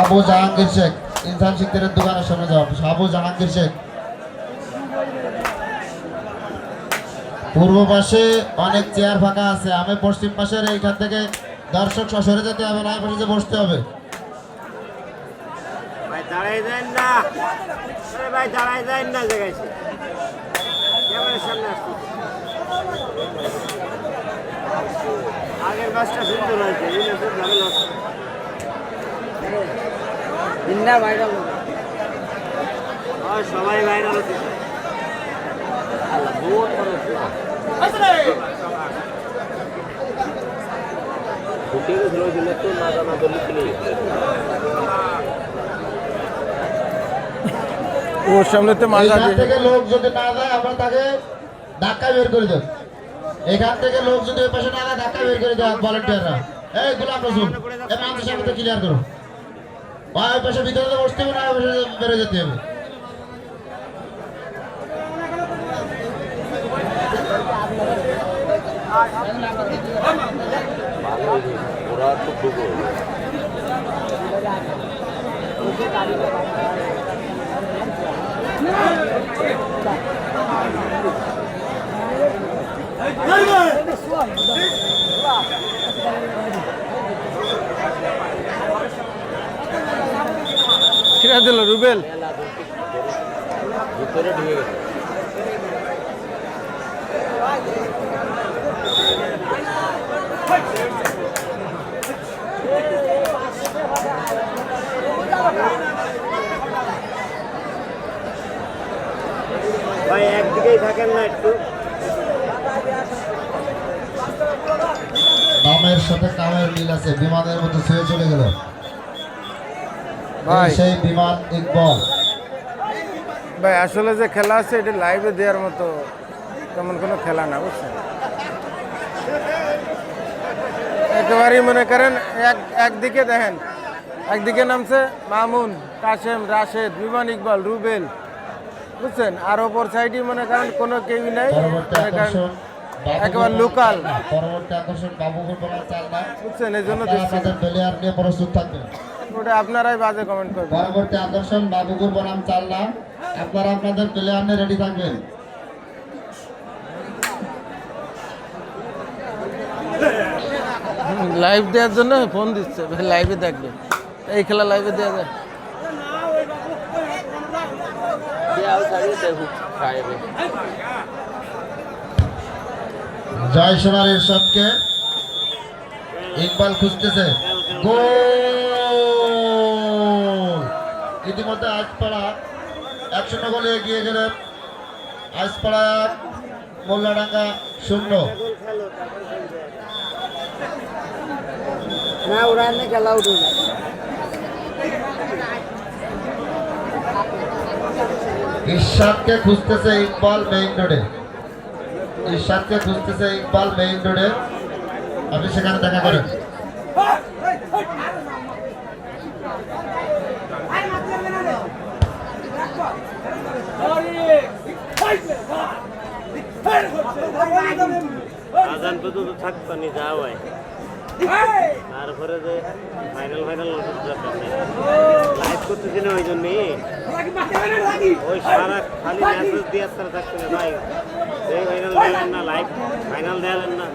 সাবু জাহাঙ্গীর শেখ ইনসান শিকদারের দোকানের সামনে যাও। সাবু জাহাঙ্গীর শেখ। পূর্ব পাশে অনেক চেয়ার ফাঁকা আছে, আমি পশ্চিম পাশের এইখান থেকে দর্শক সরে যেতে হবে না, পাশে যে বসতে হবে। ভাই দাঁড়াই যান না, ভাই দাঁড়াই যান না, জায়গায় ক্যামেরার সামনে আসছি। আগের বাসটা সুন্দর হয়েছে, ভাইরাল সবাই ভাইরাল হচ্ছে। ওর সামনে তো এখান থেকে লোক যদি না যায় আমরা তাকে ধাক্কা বের করে দেব। এখান থেকে লোক যদি ওই পাশে না যায় ধাক্কা বের করে দেওয়া ভলেন্টিয়াররা। এই গোলাম রসুল এই মানুষের সামনে ক্লিয়ার করো। ওই পাশে ভিতরে বসতে হবে না, ওই পাশে বেরো যেতে হবে। কিরা দিল রুবেল ভিতরে ঢুকে গেছে। ভাই একদিকেই থাকেন না একটু। নামের সাথে কামের মিল আছে, বিমানের মতো ছুঁয়ে চলে গেল ভাই। সেই বিমান ইকবাল। ভাই আসলে যে খেলা আছে এটা লাইভে দেওয়ার মতো তেমন কোনো খেলা না, বুঝছেন? একেবারেই মনে করেন একদিকে দেখেন, একদিকে নামছে মামুন, কাশেম, রাশেদ, বিমান ইকবাল, রুবেল, বুঝছেন? আর ওপর সাইডে মনে করেন কোনো কেউই নাই, একেবারে লোকাল। পরবর্তী আকর্ষণ বাবুগুর বনাম চালনা, বুঝছেন? এই জন্য আপনাদের প্লেয়ার নিয়ে প্রস্তুত থাকবেন। ওটা আপনারাই বাজে কমেন্ট করবেন। পরবর্তী আকর্ষণ বাবুগুর বনাম চালনা, আপনারা আপনাদের প্লেয়ার নিয়ে রেডি থাকবেন। লাইভ দেওয়ার জন্য ফোন দিচ্ছে, লাইভে দেখবে। এই খেলা লাইভে দেওয়া যায়। জয় সোনার ইরশাদকে ইকবাল খুঁজতেছে, গোল! ইতিমধ্যে আজপাড়া 1-0 গোলে এগিয়ে গেলেন। আজপাড়া মোল্লাডাঙ্গা 0। না ওরা এনে খেলা উঠে যায়। ইরশাদকে খুঁজতেছে ইকবাল মেইন রোডে, ইরশাদকে খুঁজতেছে ইকবাল মেইন রোডে। আপনি সেখানে দেখা করেন। আজান পর্যন্ত থাকতানি যাওয়াই, তারপরে যে ফাইনাল লাইভ করতেছি না, ওই জন্যই ওই সারা খালি মেসেজ দিয়ে থাকছে না ভাই, ফাইনাল দেওয়ালেন না, লাইভ ফাইনাল দেওয়ালেন না।